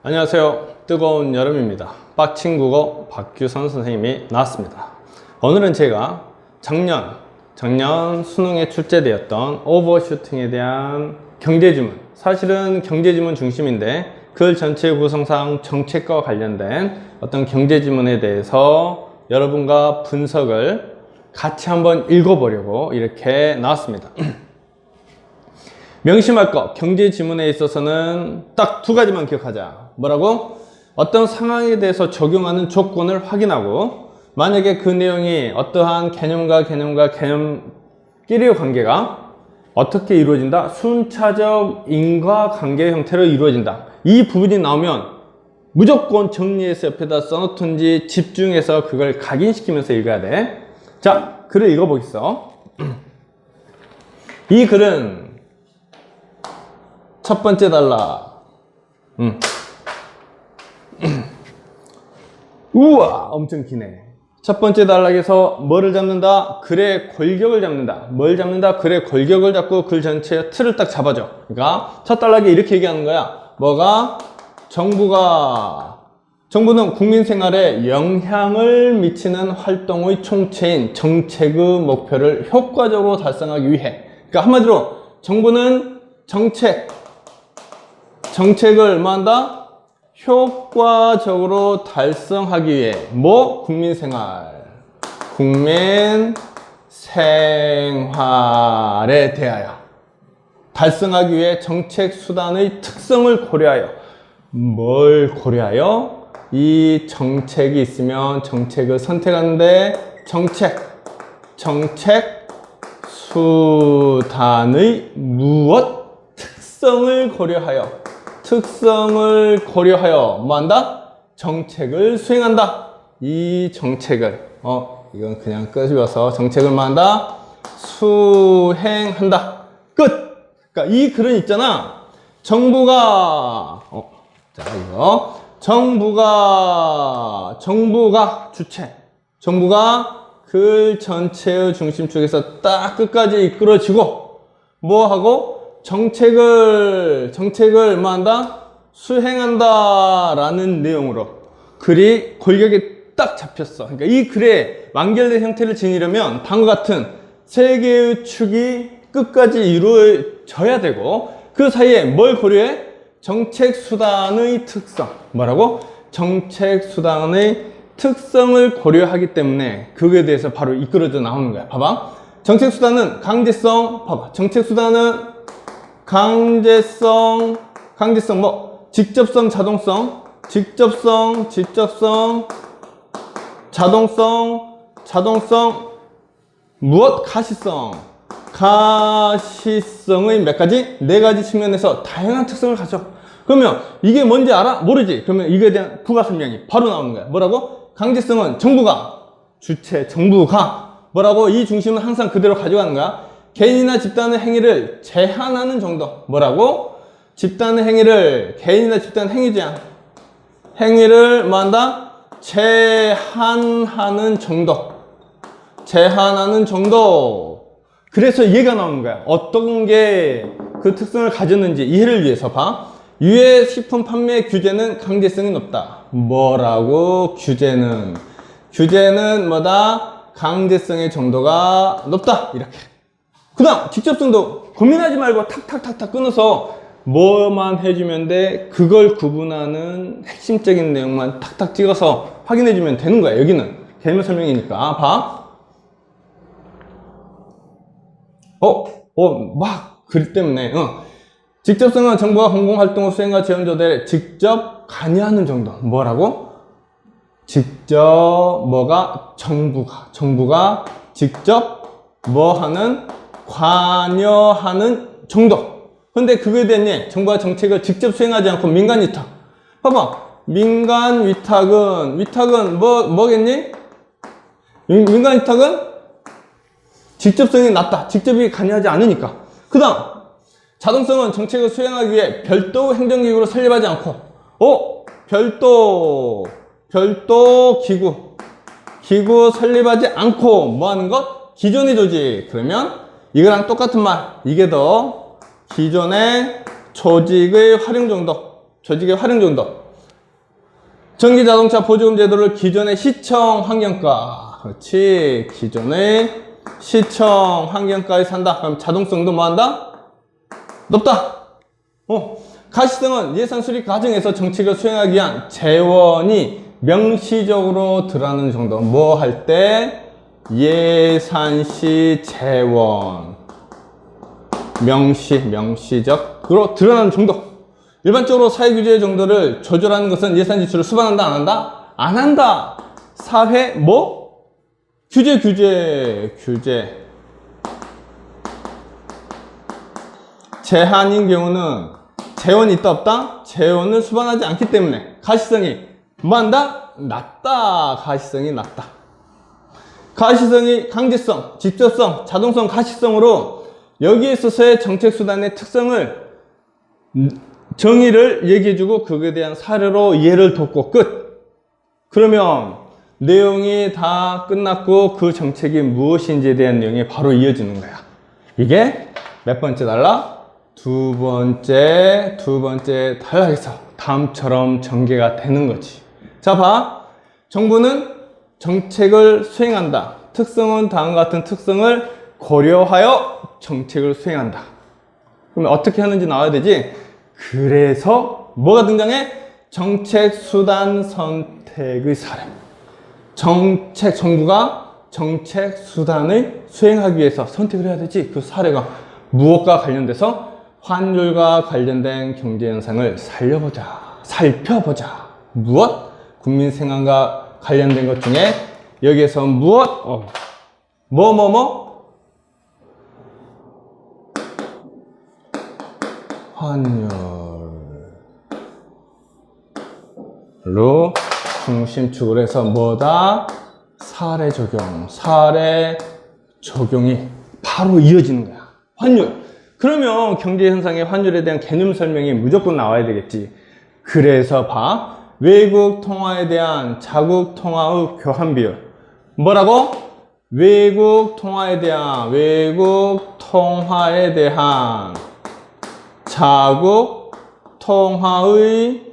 안녕하세요. 뜨거운 여름입니다. 빡친국어 박규선 선생님이 나왔습니다. 오늘은 제가 작년 수능에 출제되었던 오버슈팅에 대한 경제지문, 사실은 경제지문 중심인데 글 전체 구성상 정책과 관련된 어떤 경제지문에 대해서 여러분과 분석을 같이 한번 읽어보려고 이렇게 나왔습니다. 명심할 것, 경제지문에 있어서는 딱 두 가지만 기억하자. 뭐라고? 어떤 상황에 대해서 적용하는 조건을 확인하고, 만약에 그 내용이 어떠한 개념과 개념끼리의 관계가 어떻게 이루어진다? 순차적 인과관계 형태로 이루어진다. 이 부분이 나오면 무조건 정리해서 옆에다 써놓든지 집중해서 그걸 각인시키면서 읽어야 돼. 자, 글을 읽어보겠어. 이 글은 첫 번째 단락. 우와, 엄청 기네. 첫 번째 단락에서 뭐를 잡는다? 글의 골격을 잡는다. 뭘 잡는다? 글의 골격을 잡고 글 전체의 틀을 딱 잡아줘. 그러니까 첫 단락에 이렇게 얘기하는 거야. 뭐가? 정부는 국민 생활에 영향을 미치는 활동의 총체인 정책의 목표를 효과적으로 달성하기 위해. 그러니까 한마디로 정부는 정책을 뭐한다? 효과적으로 달성하기 위해 국민 생활에 대하여 달성하기 위해 정책 수단의 특성을 고려하여 뭘 고려하여? 이 정책이 있으면 정책을 선택하는데 정책 수단의 무엇? 특성을 고려하여 뭐한다? 정책을 수행한다. 이 정책을 이건 그냥 끄집어서 정책을 뭐한다? 수행한다. 끝! 그러니까 이 글은 있잖아. 정부가 주체. 정부가 글 전체의 중심축에서 딱 끝까지 이끌어지고 뭐하고? 정책을 뭐한다? 수행한다 라는 내용으로 글이 골격이 딱 잡혔어. 그러니까 이 글의 완결된 형태를 지니려면 방과 같은 세 개의 축이 끝까지 이루어져야 되고 그 사이에 뭘 고려해? 정책 수단의 특성. 뭐라고? 정책 수단의 특성을 고려하기 때문에 그거에 대해서 바로 이끌어져 나오는 거야. 봐봐. 정책 수단은 강제성. 봐봐. 정책 수단은 강제성 직접성, 자동성, 무엇? 가시성의 몇 가지? 네 가지 측면에서 다양한 특성을 가져. 그러면 이게 뭔지 알아? 모르지? 그러면 이거에 대한 부가 설명이 바로 나오는 거야. 뭐라고? 강제성은 정부가 뭐라고? 이 중심은 항상 그대로 가져가는 거야. 개인이나 집단의 행위를 제한하는 정도. 뭐라고? 개인이나 집단 행위를 뭐한다? 제한하는 정도. 그래서 얘가 나오는 거야. 어떤 게 그 특성을 가졌는지 이해를 위해서 봐. 유해식품 판매 규제는 강제성이 높다. 뭐라고? 규제는 뭐다? 강제성의 정도가 높다. 이렇게. 그 다음 직접성도 고민하지 말고 탁탁탁탁 끊어서 뭐만 해주면 돼? 그걸 구분하는 핵심적인 내용만 탁탁 찍어서 확인해주면 되는 거야. 여기는 개념 설명이니까. 봐. 글 때문에. 직접성은 정부가 공공활동의 수행과 재원 조달에 직접 관여하는 정도. 뭐라고? 정부가 직접 관여하는 정도. 근데 그거에 대한 정부가 정책을 직접 수행하지 않고 민간 위탁. 봐봐. 민간 위탁은 뭐겠니? 민간 위탁은 직접성이 낮다. 직접이 관여하지 않으니까. 그 다음 자동성은 정책을 수행하기 위해 별도 행정기구로 설립하지 않고 별도 기구 설립하지 않고 뭐하는 것? 기존의 조직. 그러면 이거랑 똑같은 말. 이게 더 기존의 조직의 활용 정도. 전기 자동차 보조금 제도를 기존의 시청 환경가, 그렇지, 기존의 시청 환경가에 산다. 그럼 자동성도 뭐한다? 높다. 가시성은 예산 수립 과정에서 정책을 수행하기 위한 재원이 명시적으로 드러나는 정도. 뭐 할 때? 예산시 재원. 명시적으로 드러나는 정도. 일반적으로 사회규제 정도를 조절하는 것은 예산 지출을 수반한다, 안 한다? 안 한다. 사회 뭐? 규제. 제한인 경우는 재원이 있다, 없다? 재원을 수반하지 않기 때문에 가시성이 뭐한다? 낮다. 가시성이 낮다. 가시성이 강제성, 직접성, 자동성, 가시성으로 여기에 있어서의 정책수단의 특성을 정의를 얘기해주고 그거에 대한 사례로 이해를 돕고 끝. 그러면 내용이 다 끝났고 그 정책이 무엇인지에 대한 내용이 바로 이어지는 거야. 이게 몇 번째 단락? 두 번째 단락에서 다음처럼 전개가 되는 거지. 자, 봐. 정부는 정책을 수행한다. 특성은 다음과 같은 특성을 고려하여 정책을 수행한다. 그러면 어떻게 하는지 나와야 되지? 그래서 뭐가 등장해? 정책 수단 선택의 사례. 정부가 정책 수단을 수행하기 위해서 선택을 해야 되지. 그 사례가 무엇과 관련돼서? 환율과 관련된 경제 현상을 살펴보자. 무엇? 국민 생활과 관련된 것 중에 여기에서 무엇? 환율로 중심축으로 해서 뭐다? 사례 적용이 바로 이어지는 거야. 환율. 그러면 경제 현상의 환율에 대한 개념 설명이 무조건 나와야 되겠지. 그래서 봐. 외국 통화에 대한 자국 통화의 교환 비율. 뭐라고? 외국 통화에 대한 자국 통화의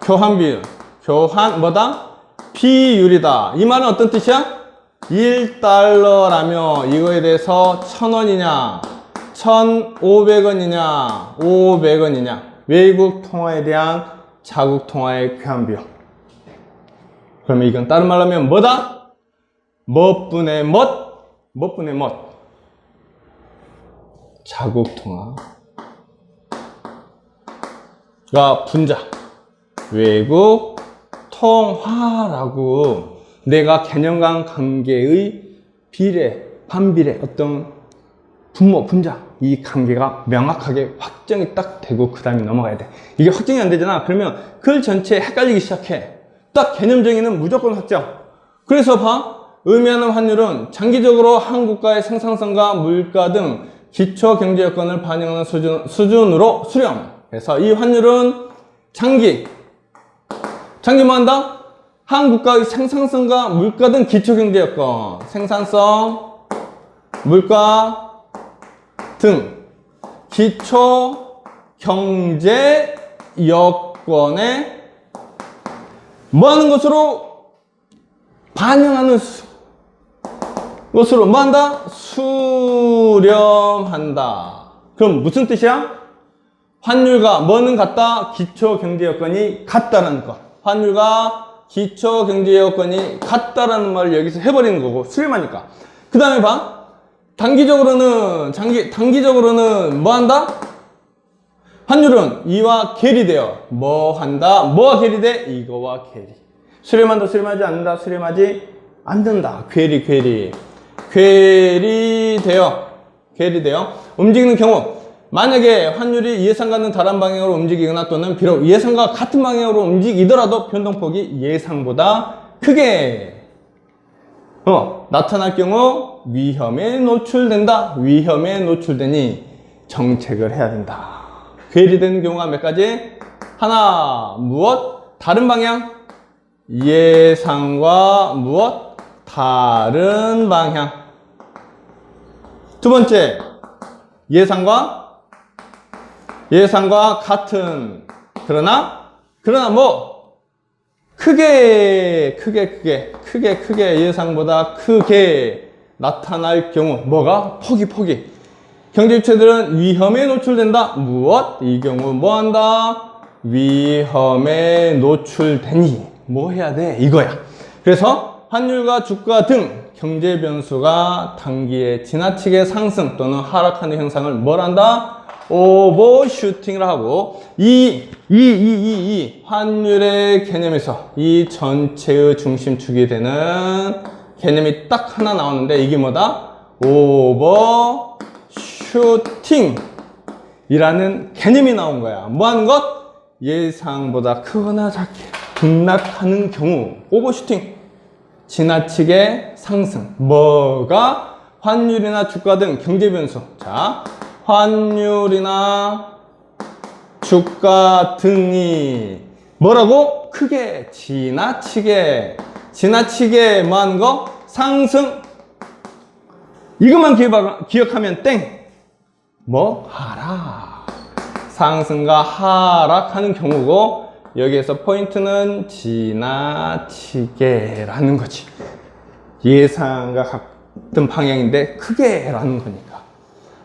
교환 비율. 교환 뭐다? 비율이다. 이 말은 어떤 뜻이야? 1달러라며 이거에 대해서 1000원이냐 1500원이냐 500원이냐 외국 통화에 대한 자국 통화의 교환 비율. 그러면 이건 다른 말로 하면 뭐다? 뭐분의 뭐 자국 통화가 분자 외국 통화라고 내가 개념간 관계의 반비례 어떤 분자 이 관계가 명확하게 확정이 딱 되고 그 다음에 넘어가야 돼. 이게 확정이 안 되잖아. 그러면 글 전체에 헷갈리기 시작해. 딱 개념 정의는 무조건 확정. 그래서 봐. 의미하는 환율은 장기적으로 한 국가의 생산성과 물가 등 기초 경제 여건을 반영하는 수준으로 수렴. 그래서 이 환율은 장기 뭐 한다? 한 국가의 생산성과 물가 등 기초 경제 여건, 생산성, 물가 등 기초 경제 여건에 뭐 하는 것으로 반영하는 것으로 뭐 한다? 수렴한다. 그럼 무슨 뜻이야? 환율과 뭐는 같다? 기초 경제 여건이 같다라는 것. 환율과 기초 경제 여건이 같다라는 말을 여기서 해버리는 거고 수렴하니까. 그 다음에 봐. 단기적으로는 뭐 한다? 환율은 이와 괴리되어 뭐 한다? 뭐와 괴리돼? 이거와 괴리. 수렴한다, 수렴하지 않는다, 수렴하지 않는다. 괴리되어 움직이는 경우 만약에 환율이 예상과는 다른 방향으로 움직이거나 또는 비록 예상과 같은 방향으로 움직이더라도 변동폭이 예상보다 크게 나타날 경우 위험에 노출된다. 위험에 노출되니 정책을 해야 된다. 괴리되는 경우가 몇 가지? 하나, 무엇? 다른 방향. 예상과 무엇? 다른 방향. 두 번째, 예상과 같은 그러나 뭐 크게 예상보다 크게 나타날 경우 뭐가? 폭이 경제주체들은 위험에 노출된다. 무엇? 이 경우 뭐 한다? 위험에 노출되니 뭐 해야 돼? 이거야. 그래서 환율과 주가 등 경제 변수가 단기에 지나치게 상승 또는 하락하는 현상을 뭘 한다? 오버슈팅을 하고 이 환율의 개념에서 이 전체의 중심축이 되는 개념이 딱 하나 나오는데 이게 뭐다? 오버슈팅이라는 개념이 나온 거야. 뭐하는 것? 예상보다 크거나 작게 급락하는 경우 오버슈팅, 지나치게 상승. 뭐가? 환율이나 주가 등 경제 변수. 자, 환율이나 주가 등이 뭐라고? 크게, 지나치게 뭐하는 거? 상승. 이것만 기억하면 땡. 뭐? 하락. 상승과 하락하는 경우고, 여기에서 포인트는 지나치게라는 거지. 예상과 같은 방향인데 크게 라는 거니까.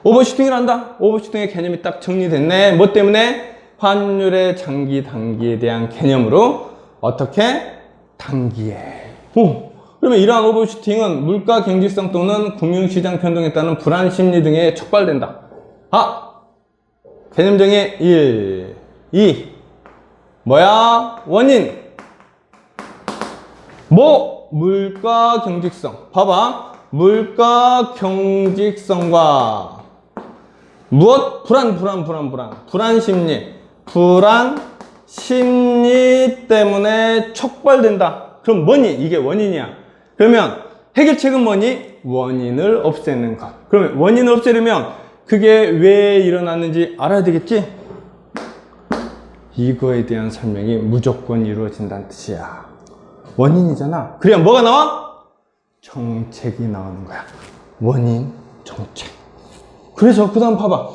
오버슈팅을 한다. 오버슈팅의 개념이 딱 정리됐네. 뭐 때문에? 환율의 장기, 단기에 대한 개념으로 어떻게? 단기에. 그러면 이러한 오버슈팅은 물가 경직성 또는 금융시장 변동에 따른 불안 심리 등에 촉발된다. 개념 정의 1, 2. 뭐야? 원인. 뭐? 물가 경직성. 봐봐. 물가 경직성과 무엇? 불안 심리. 불안 심리 때문에 촉발된다. 그럼 뭐니? 이게 원인이야. 그러면 해결책은 뭐니? 원인을 없애는 것. 그러면 원인을 없애려면 그게 왜 일어났는지 알아야 되겠지? 이거에 대한 설명이 무조건 이루어진다는 뜻이야. 원인이잖아. 그래야 뭐가 나와? 정책이 나오는 거야. 원인, 정책. 그래서 그 다음 봐봐.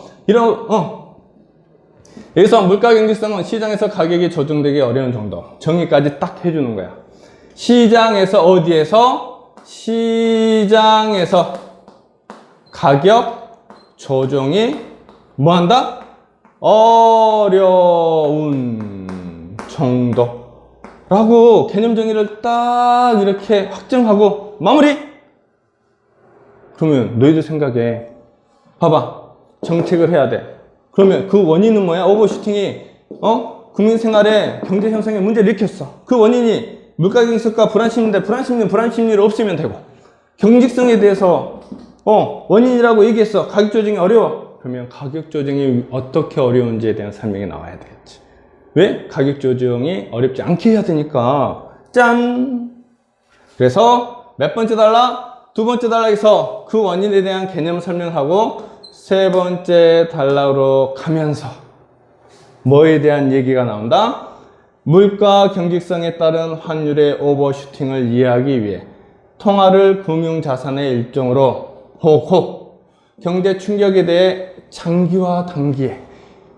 여기서 물가 경직성은 시장에서 가격이 조정되기 어려운 정도. 정의까지 딱 해주는 거야. 시장에서 어디에서? 시장에서 가격 조정이 뭐 한다? 어려운 정도라고 개념 정의를 딱 이렇게 확정하고 마무리. 그러면 너희들 생각에 봐봐. 정책을 해야 돼. 그러면 그 원인은 뭐야? 오버슈팅이 국민 생활에 경제 형성에 문제를 일으켰어. 그 원인이 물가 경직성과 불안 심리인데 불안 심리를 없애면 되고, 경직성에 대해서 원인이라고 얘기했어. 가격 조정이 어려워. 그러면 가격 조정이 어떻게 어려운지에 대한 설명이 나와야 되겠지. 왜? 가격 조정이 어렵지 않게 해야 되니까. 짠! 그래서 몇 번째 단락? 두 번째 단락에서 그 원인에 대한 개념 설명하고 세 번째 단락으로 가면서 뭐에 대한 얘기가 나온다? 물가 경직성에 따른 환율의 오버슈팅을 이해하기 위해 통화를 금융자산의 일종으로 보고 경제 충격에 대해 장기와 단기에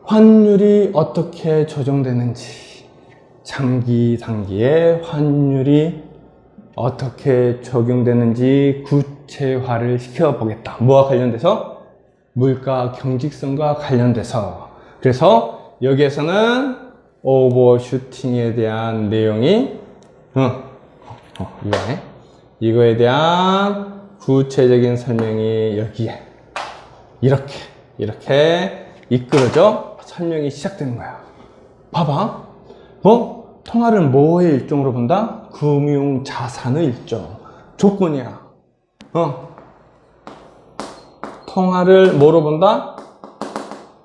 환율이 어떻게 조정되는지, 장기, 단기에 환율이 어떻게 적용되는지 구체화를 시켜보겠다. 뭐와 관련돼서? 물가 경직성과 관련돼서. 그래서 여기에서는 오버슈팅에 대한 내용이 이거에 대한 구체적인 설명이 여기에 이렇게 이끌어져 설명이 시작되는 거야. 봐봐. 통화를 뭐의 일종으로 본다? 금융자산의 일종. 조건이야. 통화를 뭐로 본다?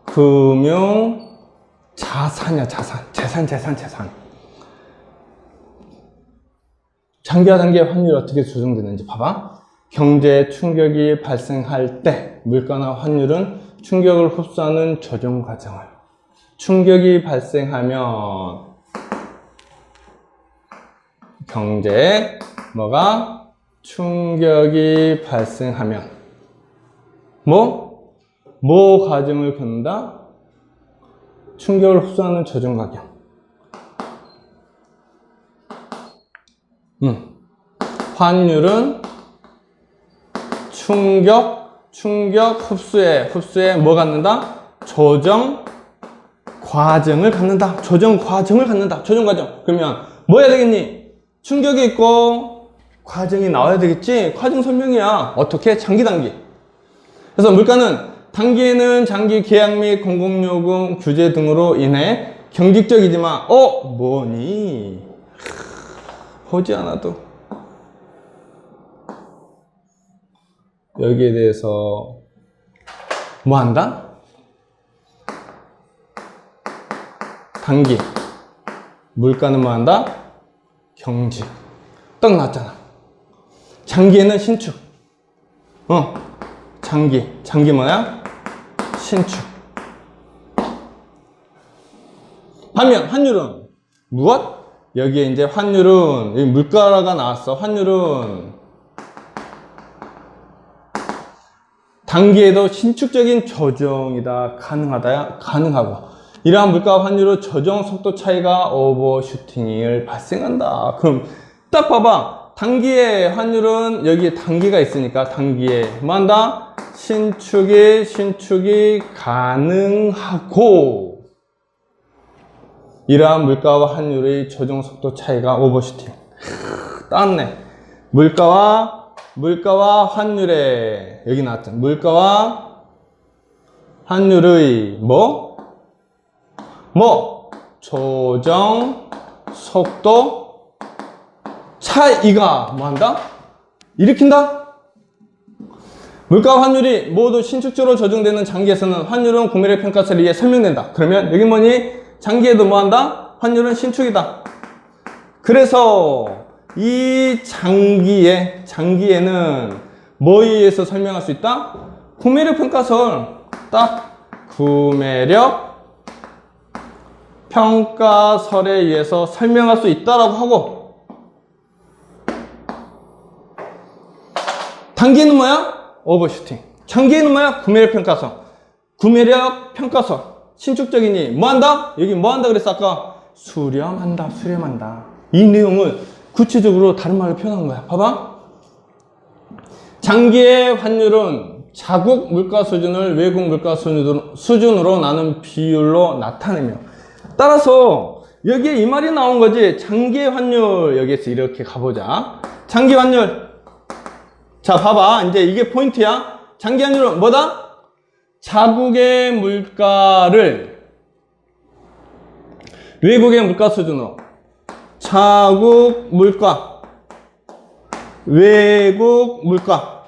금융자산이야, 재산. 장기와 단기의 환율이 어떻게 조정되는지 봐봐. 경제 충격이 발생할 때 물가나 환율은 충격을 흡수하는 조정 과정을, 충격이 발생하면 경제에 충격이 발생하면 뭐 과정을 겪는다? 충격을 흡수하는 조정 과정. 환율은 충격 흡수에 뭐 갖는다? 조정 과정을 갖는다. 조정 과정. 그러면 뭐 해야 되겠니? 충격이 있고 과정이 나와야 되겠지? 과정 설명이야. 어떻게? 장기, 단기. 그래서 물가는 단기에는 장기 계약 및 공공요금 규제 등으로 인해 경직적이지만 뭐니? 보지 않아도 여기에 대해서 뭐 한다? 단기 물가는 뭐 한다? 경직. 딱 나왔잖아. 장기에는 신축. 장기 뭐야? 신축. 반면 환율은 무엇? 여기에 이제 환율은 여기 물가가 나왔어. 환율은 단기에도 신축적인 조정이다. 가능하고 이러한 물가와 환율의 조정 속도 차이가 오버슈팅을 발생한다. 그럼 딱 봐봐. 단기의 환율은 여기에 단기가 있으니까 단기에 뭐 한다? 신축이 가능하고 이러한 물가와 환율의 조정 속도 차이가 오버슈팅. 따왔네. 물가와 환율의 여기 나왔죠. 물가와 환율의 조정 속도 차이가 뭐 한다? 일으킨다? 물가와 환율이 모두 신축적으로 조정되는 장기에서는 환율은 구매력 평가서에 의해 설명된다. 그러면 여기 뭐니? 장기에도 뭐 한다? 환율은 신축이다. 그래서 이 장기에는 뭐에 의해서 설명할 수 있다? 구매력 평가설. 딱 구매력 평가설에 의해서 설명할 수 있다라고 하고, 단기에는 뭐야? 오버슈팅. 장기에는 뭐야? 구매력 평가설. 신축적이니 뭐 한다? 여기 뭐 한다 그랬어 아까? 수렴한다. 이 내용을 구체적으로 다른 말로 표현한 거야. 봐봐. 장기의 환율은 자국 물가 수준을 외국 물가 수준으로 나눈 비율로 나타내며, 따라서 여기에 이 말이 나온 거지. 장기의 환율, 여기에서 이렇게 가보자. 장기 환율. 자, 봐봐. 이제 이게 포인트야. 장기 환율은 뭐다? 자국의 물가를 외국의 물가 수준으로, 자국 물가, 외국 물가,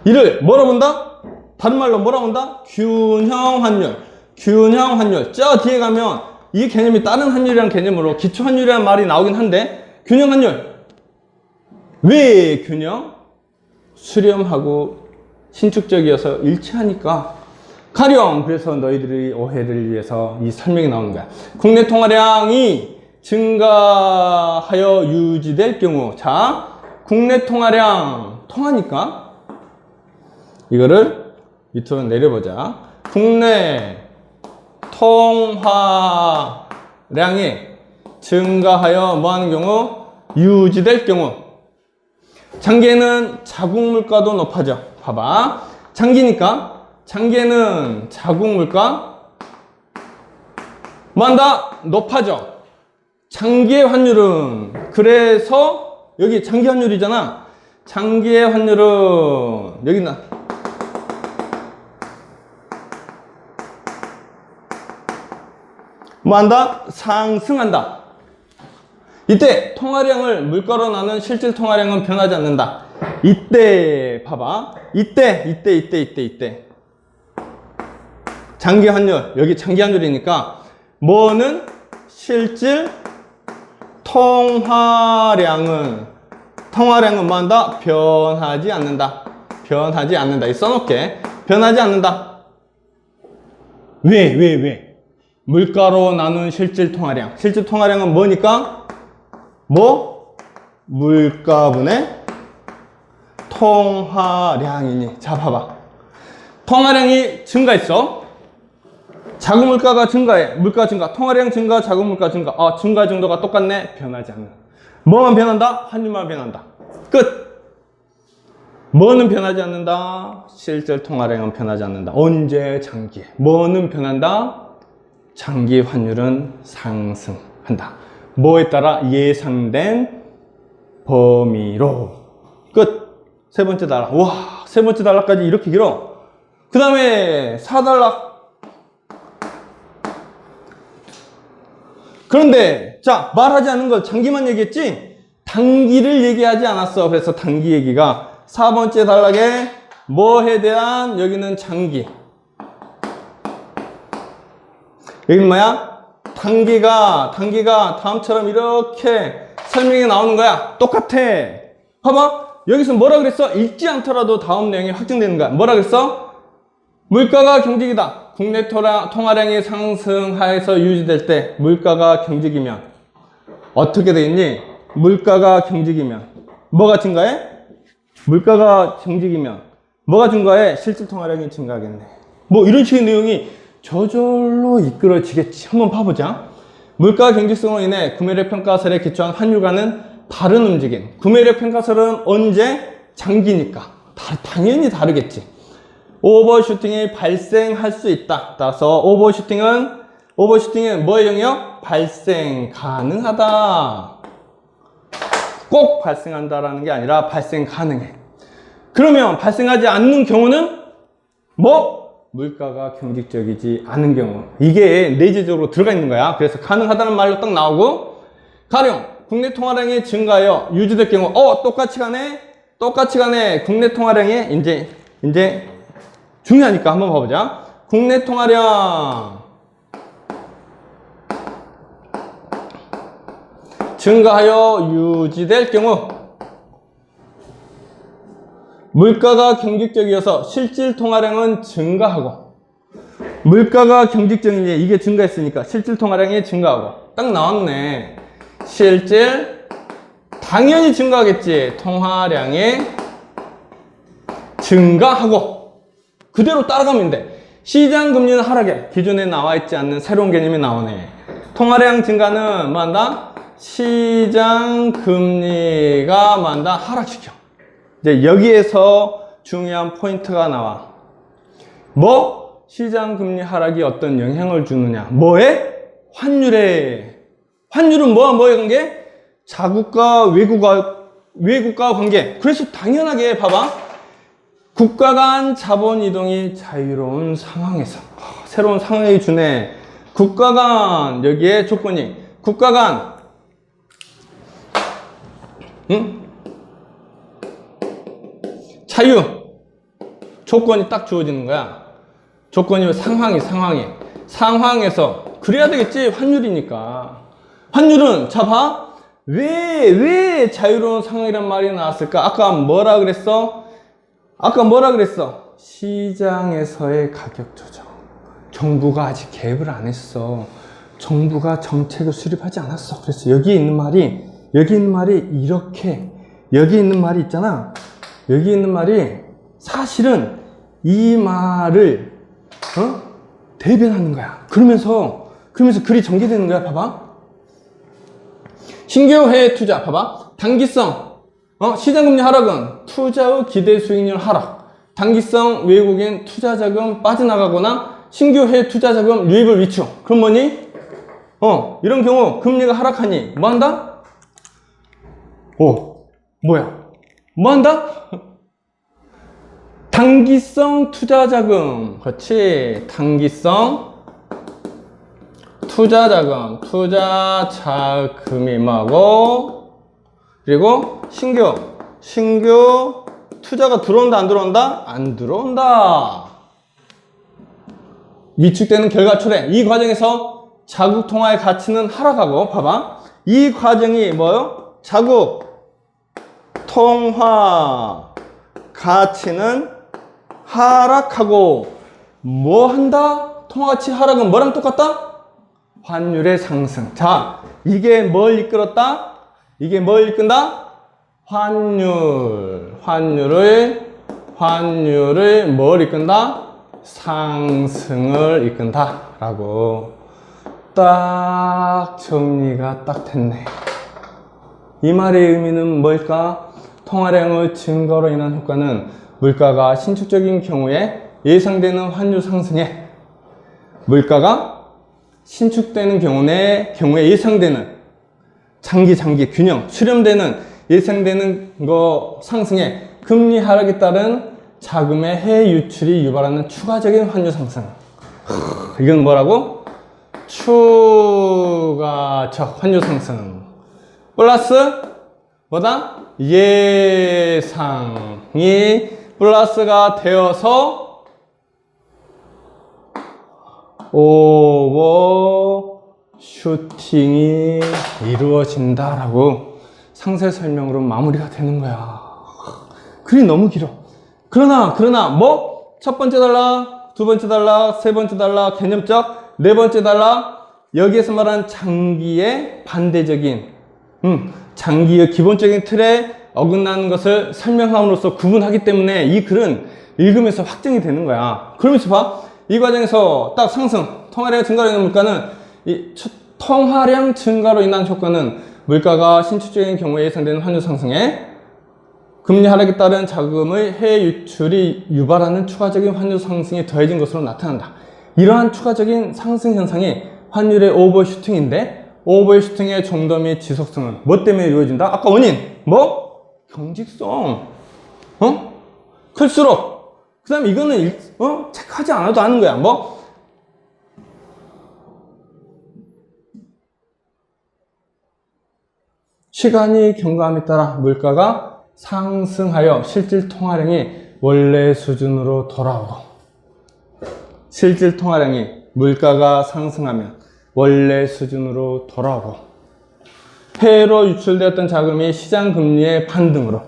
이를 뭐로 본다? 다른 말로 뭐라고 본다? 균형 환율. 저 뒤에 가면 이 개념이 다른 환율이라는 개념으로 기초 환율이라는 말이 나오긴 한데, 균형 환율. 왜 균형? 수렴하고 신축적이어서 일치하니까. 가령 그래서 너희들의 오해를 위해서 이 설명이 나오는 거야. 국내 통화량이 증가하여 유지될 경우, 자, 국내 통화량, 통화니까 이거를 밑으로 내려보자. 국내 통화량이 증가하여 뭐 하는 경우? 유지될 경우. 장기에는 자국 물가도 높아져. 봐봐. 장기니까 장기에는 자국 물가 뭐 한다? 높아져. 장기의 환율은, 그래서 여기 장기 환율이잖아. 장기의 환율은 여기 나 뭐 한다? 상승한다. 이때 통화량을 물가로 나눈 실질 통화량은 변하지 않는다. 이때 봐봐. 이때 장기 환율, 여기 장기 환율이니까 뭐는 실질 통화량은 뭐 한다? 변하지 않는다. 이 써놓게. 변하지 않는다. 왜? 물가로 나눈 실질 통화량은 뭐니까? 물가분의 통화량이니. 자, 봐봐. 통화량이 증가했어. 자국 물가가 증가해. 물가 증가. 통화량 증가, 자국 물가 증가. 증가 정도가 똑같네. 변하지 않는. 뭐만 변한다? 환율만 변한다. 끝. 뭐는 변하지 않는다? 실질 통화량은 변하지 않는다. 언제? 장기에. 뭐는 변한다? 장기 환율은 상승한다. 뭐에 따라? 예상된 범위로. 끝. 세 번째 단락. 와, 세 번째 단락까지 이렇게 길어. 그 다음에 4단락. 그런데 자, 말하지 않은 거 장기만 얘기했지? 단기를 얘기하지 않았어. 그래서 단기 얘기가 4번째 단락에 뭐에 대한, 여기는 장기, 여기는 뭐야? 단기가 다음처럼 이렇게 설명이 나오는 거야. 똑같아. 봐봐, 여기서 뭐라 그랬어? 읽지 않더라도 다음 내용이 확정되는 거야. 뭐라 그랬어? 물가가 경직이다. 국내 통화량이 상승하에서 유지될 때 물가가 경직이면 어떻게 되겠니? 물가가 경직이면 뭐가 증가해? 물가가 경직이면 뭐가 증가해? 실질 통화량이 증가하겠네. 뭐 이런 식의 내용이 저절로 이끌어지겠지. 한번 봐보자. 물가 경직성으로 인해 구매력 평가설에 기초한 환율과는 다른 움직임. 구매력 평가설은 언제? 장기니까 당연히 다르겠지. 오버슈팅이 발생할 수 있다. 따라서 오버슈팅은 뭐의 영역? 발생 가능하다. 꼭 발생한다라는 게 아니라 발생 가능해. 그러면 발생하지 않는 경우는 뭐? 물가가 경직적이지 않은 경우. 이게 내재적으로 들어가 있는 거야. 그래서 가능하다는 말로 딱 나오고, 가령 국내 통화량이 증가하여 유지될 경우, 똑같이 가네. 국내 통화량이 이제 중요하니까 한번 봐보자. 국내 통화량 증가하여 유지될 경우 물가가 경직적이어서 실질 통화량은 증가하고, 물가가 경직적이니 이게 증가했으니까 실질 통화량이 증가하고. 딱 나왔네. 실질 당연히 증가하겠지. 통화량이 증가하고. 그대로 따라가면 돼. 시장 금리는 하락해. 기존에 나와 있지 않는 새로운 개념이 나오네. 통화량 증가는 뭐한다? 시장 금리가 뭐한다? 하락시켜. 이제 여기에서 중요한 포인트가 나와. 뭐? 시장 금리 하락이 어떤 영향을 주느냐? 뭐에? 환율에. 환율은 뭐와 뭐의 관계? 자국과 외국과 관계. 그래서 당연하게 봐봐. 국가 간 자본 이동이 자유로운 상황에서, 새로운 상황이 주네. 국가 간, 여기에 조건이 국가 간 자유 조건이 딱 주어지는 거야. 조건이 상황에서 그래야 되겠지. 환율이니까. 환율은 자 봐. 왜 자유로운 상황이란 말이 나왔을까? 아까 뭐라 그랬어? 시장에서의 가격 조정. 정부가 아직 개입을 안 했어. 정부가 정책을 수립하지 않았어. 그래서 여기 있는 말이 이렇게, 여기 있는 말이 있잖아. 여기 있는 말이 사실은 이 말을 대변하는 거야. 그러면서 글이 전개되는 거야. 봐봐. 신규 해외 투자. 봐봐. 단기성 시장금리 하락은 투자의 기대 수익률 하락. 단기성 외국인 투자자금 빠져나가거나 신규 해외 투자자금 유입을 위축. 그럼 뭐니? 이런 경우 금리가 하락하니 뭐 한다? 뭐야? 뭐 한다? 단기성 투자자금. 그렇지. 단기성 투자자금. 투자자금이 뭐하고? 그리고 신규 투자가 들어온다, 안 들어온다? 안 들어온다. 위축되는 결과 초래. 이 과정에서 자국 통화의 가치는 하락하고, 봐봐. 이 과정이 뭐요? 자국 통화 가치는 하락하고, 뭐 한다? 통화 가치 하락은 뭐랑 똑같다? 환율의 상승. 자, 이게 뭘 이끌었다? 이게 뭘 이끈다? 환율을 뭘 이끈다? 상승을 이끈다 라고 딱 정리가 딱 됐네. 이 말의 의미는 뭘까? 통화량의 증가로 인한 효과는 물가가 신축적인 경우에 예상되는 환율 상승에, 물가가 신축되는 경우에 예상되는 장기 균형, 수렴되는 예상되는 거 상승에 금리 하락에 따른 자금의 해외 유출이 유발하는 추가적인 환율 상승. 이건 뭐라고? 추가적 환율 상승. 플러스 뭐다? 예상이 플러스가 되어서 오버슈팅이 이루어진다라고 상세 설명으로 마무리가 되는 거야. 글이 너무 길어. 그러나 뭐? 첫 번째 단락, 두 번째 단락, 세 번째 단락, 개념적, 네 번째 단락, 여기에서 말하는 장기의 반대적인 장기의 기본적인 틀에 어긋나는 것을 설명함으로써 구분하기 때문에 이 글은 읽으면서 확정이 되는 거야. 그러면서 봐. 이 과정에서 딱 상승, 통화량 증가로 인한 물가는, 통화량 증가로 인한 효과는 물가가 신축적인 경우에 예상되는 환율 상승에 금리 하락에 따른 자금의 해외 유출이 유발하는 추가적인 환율 상승이 더해진 것으로 나타난다. 이러한 추가적인 상승 현상이 환율의 오버슈팅인데, 오버슈팅의 정도 및 지속성은 뭐 때문에 이루어진다? 아까 원인 뭐? 경직성. 클수록. 그 다음에 이거는 체크하지 않아도 아는 거야. 뭐? 시간이 경과함에 따라 물가가 상승하여 실질 통화량이 원래 수준으로 돌아오고, 실질 통화량이 물가가 상승하면 원래 수준으로 돌아오고, 해외로 유출되었던 자금이 시장금리의 반등으로,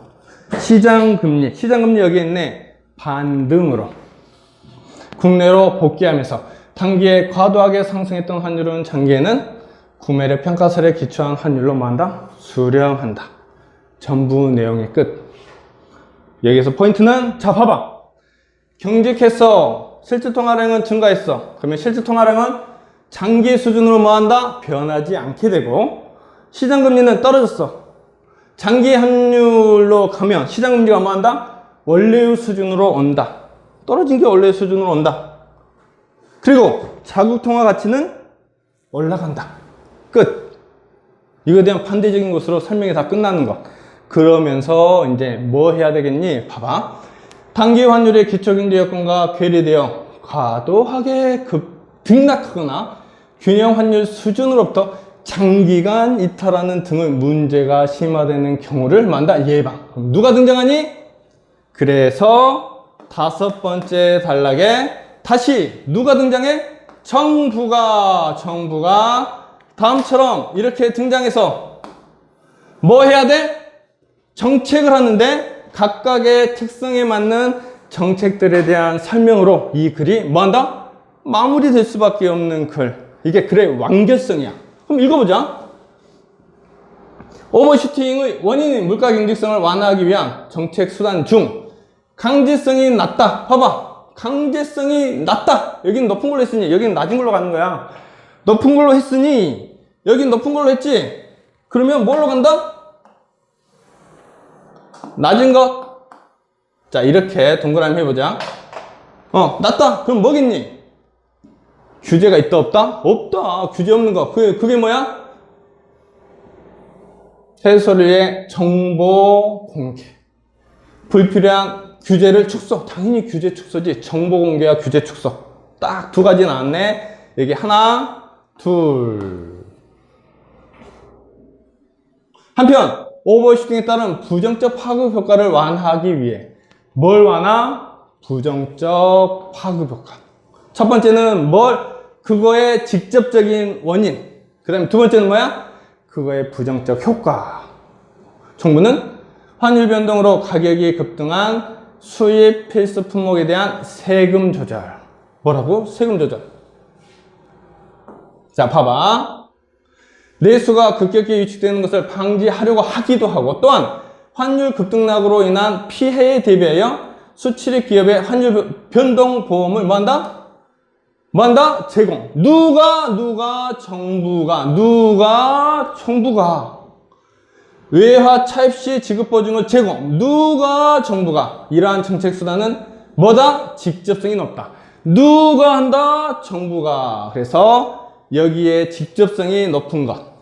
시장금리 여기 있네, 반등으로 국내로 복귀하면서 단기에 과도하게 상승했던 환율은 장기에는 구매력 평가설에 기초한 환율로 뭐한다? 수렴한다. 전부 내용의 끝. 여기서 포인트는, 자 봐봐, 경직했어. 실질 통화량은 증가했어. 그러면 실질 통화량은 장기 수준으로 뭐한다? 변하지 않게 되고, 시장금리는 떨어졌어. 장기 환율로 가면 시장금리가 뭐한다? 원래의 수준으로 온다. 떨어진 게 원래의 수준으로 온다. 그리고 자국통화 가치는 올라간다. 끝. 이거에 대한 반대적인 것으로 설명이 다 끝나는 것. 그러면서 이제 뭐 해야 되겠니? 봐봐. 단기 환율의 기초경제 여건과 괴리되어 과도하게 등락하거나 균형 환율 수준으로부터 장기간 이탈하는 등의 문제가 심화되는 경우를 만다 예방. 그럼 누가 등장하니? 그래서 다섯 번째 단락에 다시 누가 등장해? 정부가 다음처럼 이렇게 등장해서 뭐 해야 돼? 정책을 하는데 각각의 특성에 맞는 정책들에 대한 설명으로 이 글이 뭐한다? 마무리될 수밖에 없는 글. 이게 글의 완결성이야. 그럼 읽어보자. 오버슈팅의 원인인 물가 경직성을 완화하기 위한 정책 수단 중 강제성이 낮다. 봐봐. 강제성이 낮다. 여기는 높은 걸로 했으니 여기는 낮은 걸로 가는 거야. 높은 걸로 했으니 여기는 높은 걸로 했지. 그러면 뭘로 간다? 낮은 것. 자, 이렇게 동그라미 해보자. 낮다. 그럼 뭐겠니? 규제가 있다 없다? 없다. 규제 없는 거. 그게 뭐야? 해설위의 정보 공개. 불필요한 규제를 축소. 당연히 규제 축소지. 정보 공개와 규제 축소. 딱 두 가지 나왔네. 여기 하나, 둘. 한편 오버슈팅에 따른 부정적 파급 효과를 완화하기 위해 뭘 완화? 부정적 파급 효과. 첫 번째는 그거의 직접적인 원인. 그 다음에 두 번째는 뭐야? 그거의 부정적 효과. 정부는 환율 변동으로 가격이 급등한 수입 필수 품목에 대한 세금 조절. 뭐라고? 세금 조절. 자, 봐봐. 내수가 급격히 위축되는 것을 방지하려고 하기도 하고, 또한 환율 급등락으로 인한 피해에 대비하여 수출입 기업의 환율 변동 보험을 뭐한다? 뭐한다? 제공. 누가 정부가 외화 차입시 지급 보증을 제공. 정부가 이러한 정책수단은 뭐다? 직접성이 높다. 누가 한다? 정부가. 그래서 여기에 직접성이 높은 것.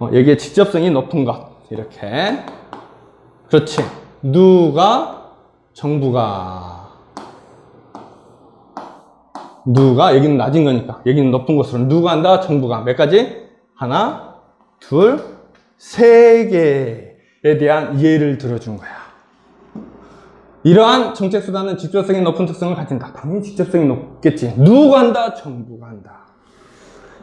여기에 직접성이 높은 것. 이렇게. 그렇지. 정부가. 여기는 낮은 거니까. 여기는 높은 것으로. 누가 한다? 정부가. 몇 가지? 하나, 둘, 세 개에 대한 예를 들어준 거야. 이러한 정책수단은 직접성이 높은 특성을 가진다. 당연히 직접성이 높겠지. 누가 한다? 정부가 한다.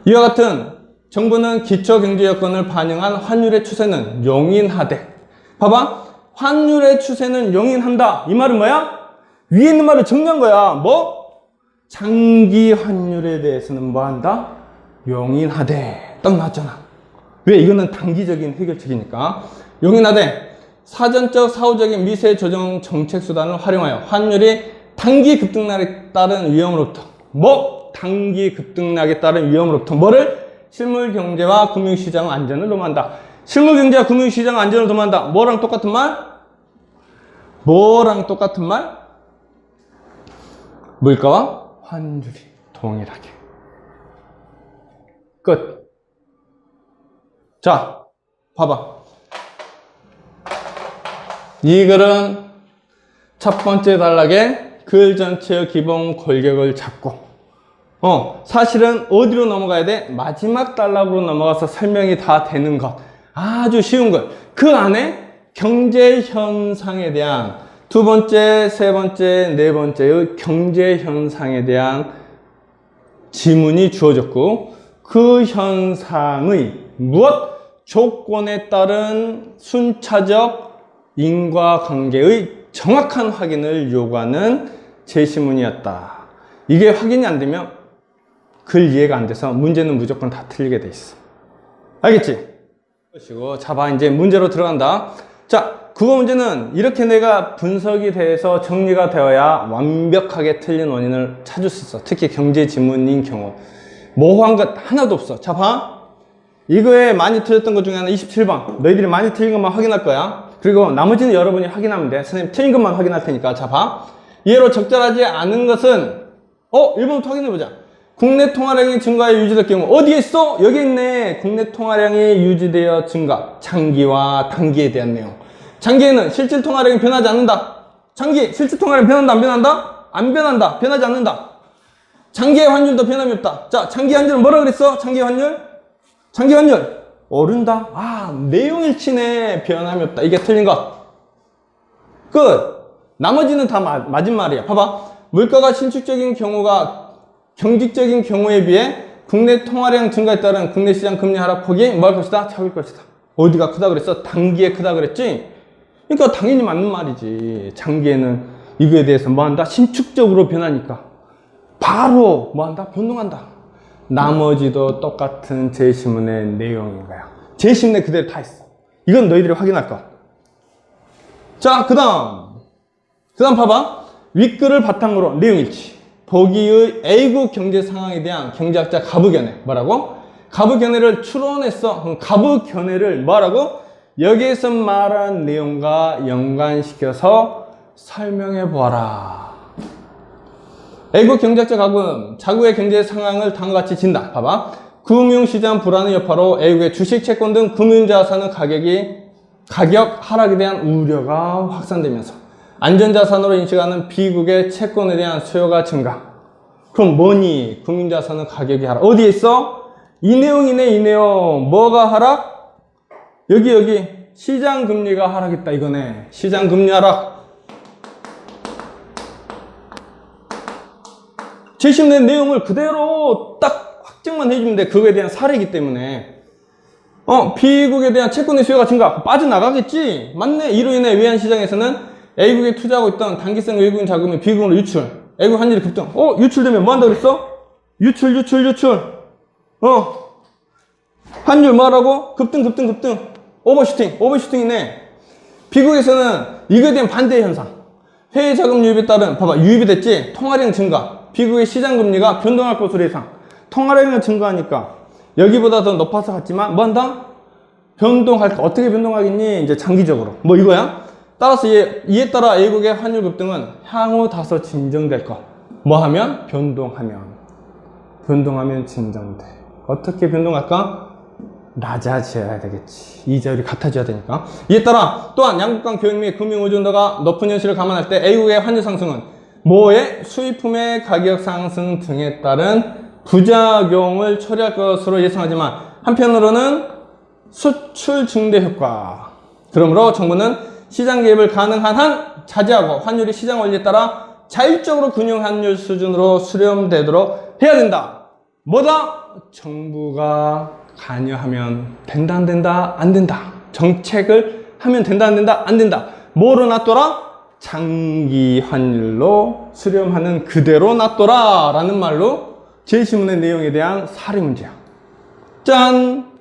이와 같은 정부는 기초경제 여건을 반영한 환율의 추세는 용인하되. 봐봐. 환율의 추세는 용인한다. 이 말은 뭐야? 위에 있는 말을 정리한 거야. 뭐? 장기 환율에 대해서는 뭐 한다? 용인하되. 딱 나왔잖아. 왜? 이거는 단기적인 해결책이니까. 용인하되 사전적 사후적인 미세 조정 정책 수단을 활용하여 환율이 단기 급등락에 따른 위험으로부터 단기 급등락에 따른 위험으로부터 뭐를? 실물 경제와 금융시장 안전을 도모한다. 실물 경제와 금융시장 안전을 도모한다. 뭐랑 똑같은 말? 물가와 환율이 동일하게. 끝. 자, 봐봐. 이 글은 첫 번째 단락에 글 전체의 기본 골격을 잡고, 사실은 어디로 넘어가야 돼? 마지막 단락으로 넘어가서 설명이 다 되는 것. 아주 쉬운 것. 그 안에 경제 현상에 대한 두 번째, 세 번째, 네 번째의 경제 현상에 대한 지문이 주어졌고, 그 현상의 무엇? 조건에 따른 순차적 인과관계의 정확한 확인을 요구하는 제시문이었다. 이게 확인이 안 되면 글 이해가 안 돼서 문제는 무조건 다 틀리게 돼 있어. 알겠지? 그러시고, 자, 봐. 이제 문제로 들어간다. 자, 국어 문제는 이렇게 내가 분석이 돼서 정리가 되어야 완벽하게 틀린 원인을 찾을 수 있어. 특히 경제 지문인 경우. 모호한 것 하나도 없어. 자, 봐. 이거에 많이 틀렸던 것 중에 하나 27번. 너희들이 많이 틀린 것만 확인할 거야. 그리고 나머지는 여러분이 확인하면 돼. 선생님 틀린 것만 확인할 테니까. 자, 봐. 이해로 적절하지 않은 것은 1번부터 확인해보자. 국내 통화량이 증가해 유지될 경우 어디에 있어? 여기 있네. 국내 통화량이 유지되어 증가. 장기와 단기에 대한 내용. 장기에는 실질 통화량이 변하지 않는다. 장기 실질 통화량이 변한다 안 변한다? 안 변한다. 변하지 않는다. 장기의 환율도 변함이 없다. 자, 장기 환율은 뭐라 그랬어? 장기 환율 오른다. 내용일치네. 변함이 없다. 이게 틀린 것. 끝. 나머지는 다 맞은 말이야. 봐봐. 물가가 실질적인 경우가 경직적인 경우에 비해 국내 통화량 증가에 따른 국내 시장 금리 하락폭이 뭐 할 것이다? 작을 것이다. 어디가 크다 그랬어? 단기에 크다 그랬지? 그러니까 당연히 맞는 말이지. 장기에는 이거에 대해서 뭐 한다? 신축적으로 변하니까 바로 뭐 한다? 변동한다. 나머지도 똑같은 제시문의 내용인 거야. 제시문에 그대로 다 있어. 이건 너희들이 확인할 거야. 자, 그 다음 봐봐. 윗글을 바탕으로 내용일치. 보기의 A국 경제 상황에 대한 경제학자 가부견해. 뭐라고? 가부견해를 추론했어. 그럼 가부견해를 뭐라고? 여기에서 말한 내용과 연관시켜서 설명해 보아라. A국 경제학자 가부는 자국의 경제 상황을 다음과 같이 진다. 봐봐. 금융시장 불안의 여파로 A국의 주식, 채권 등 금융자산의 가격 하락에 대한 우려가 확산되면서 안전자산으로 인식하는 B국의 채권에 대한 수요가 증가. 그럼 뭐니? 금융자산의 가격이 하락. 어디에 있어? 이 내용이네. 이 내용. 뭐가 하락? 여기 시장금리가 하락했다 이거네. 시장금리 하락. 제시문의 내용을 그대로 딱 확정만 해주면 돼. 그거에 대한 사례이기 때문에. B국에 대한 채권의 수요가 증가. 빠져나가겠지? 맞네. 이로 인해 외환시장에서는 A국에 투자하고 있던 단기성 외국인 자금이 B국으로 유출. A국 환율이 급등. 유출되면 뭐 한다고 그랬어? 유출. 환율 뭐 하라고? 급등. 오버슈팅이네. B국에서는 이거에 대한 반대 현상. 해외 자금 유입에 따른, 봐봐, 유입이 됐지? 통화량 증가. 미국의 시장금리가 변동할 것으로 예상. 통화량이 증가하니까 여기보다 더 높아서 갔지만 뭐 한다? 변동할, 어떻게 변동하겠니? 이제 장기적으로. 뭐 이거야? 따라서 이에 따라 A국의 환율 급등은 향후 다소 진정될 것. 뭐 하면? 변동하면 진정돼. 어떻게 변동할까? 낮아져야 되겠지. 이자율이 같아져야 되니까. 이에 따라 또한 양국 간 교역 및 금융 의존도가 높은 현실을 감안할 때 A국의 환율 상승은 뭐의 수입품의 가격 상승 등에 따른 부작용을 초래할 것으로 예상하지만 한편으로는 수출 증대 효과. 그러므로 정부는 시장 개입을 가능한 한 자제하고 환율이 시장 원리에 따라 자율적으로 금융 환율 수준으로 수렴되도록 해야 된다. 뭐다? 정부가 관여하면 된다, 안 된다? 안 된다. 정책을 하면 된다, 안 된다? 안 된다. 뭐로 놔둬라? 장기 환율로 수렴하는 그대로 놔둬라 라는 말로 제1신문의 내용에 대한 사례 문제야. 짠!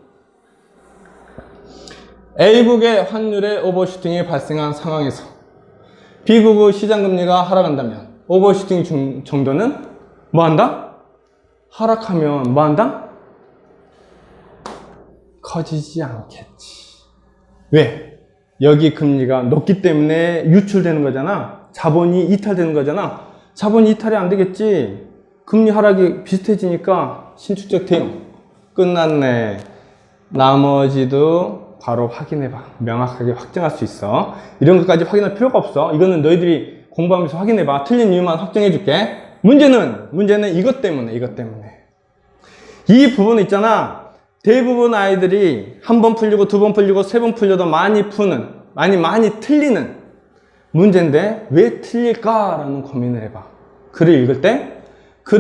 A국의 환율의 오버슈팅이 발생한 상황에서 B국의 시장금리가 하락한다면 오버슈팅 정도는 뭐 한다? 하락하면 뭐 한다? 커지지 않겠지. 왜? 여기 금리가 높기 때문에 유출되는 거잖아. 자본이 이탈되는 거잖아. 자본이 이탈이 안 되겠지. 금리 하락이 비슷해지니까 신축적 대응 끝났네. 나머지도 바로 확인해봐. 명확하게 확정할 수 있어. 이런 것까지 확인할 필요가 없어. 이거는 너희들이 공부하면서 확인해봐. 틀린 이유만 확정해줄게. 문제는 이것 때문에. 이 부분 있잖아. 대부분 아이들이 한 번 풀리고 두 번 풀리고 세 번 풀려도 많이 틀리는 문제인데 왜 틀릴까라는 고민을 해봐. 글을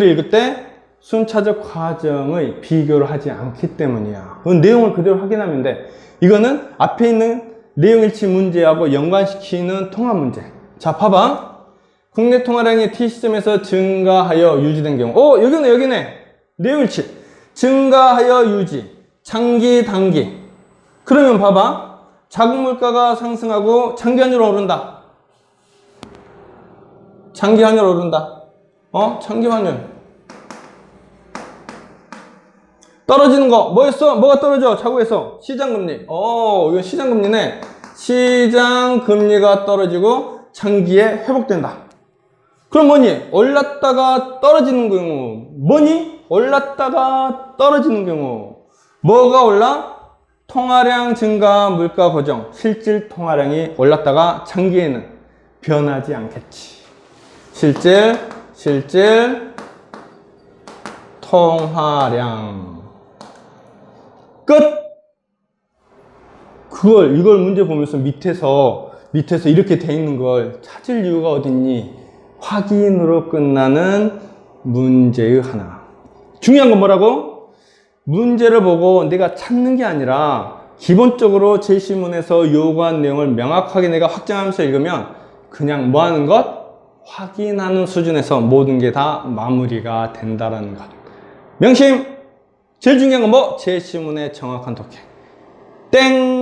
읽을 때 순차적 과정의 비교를 하지 않기 때문이야. 그 내용을 그대로 확인하면 돼. 이거는 앞에 있는 내용일치 문제하고 연관시키는 통합 문제. 자, 봐봐. 국내 통화량이 T시점에서 증가하여 유지된 경우. 여기네. 내용일치. 증가하여 유지. 장기, 단기. 그러면 봐봐. 자국 물가가 상승하고 장기 환율 오른다. 장기 환율 오른다. 장기 환율. 떨어지는 거. 뭐였어? 뭐가 떨어져? 자국에서. 시장금리. 이거 시장금리네. 시장금리가 떨어지고 장기에 회복된다. 그럼 뭐니? 올랐다가 떨어지는 경우. 올랐다가 떨어지는 경우. 뭐가 올라? 통화량 증가, 물가 고정. 실질 통화량이 올랐다가 장기에는 변하지 않겠지. 실질 통화량. 끝! 이걸 문제 보면서 밑에서 이렇게 돼 있는 걸 찾을 이유가 어딨니? 확인으로 끝나는 문제의 하나. 중요한 건 뭐라고? 문제를 보고 내가 찾는 게 아니라 기본적으로 제1신문에서 요구한 내용을 명확하게 내가 확장하면서 읽으면 그냥 뭐 하는 것? 확인하는 수준에서 모든 게 다 마무리가 된다라는 것. 명심! 제일 중요한 건 뭐? 제1신문의 정확한 독해. 땡!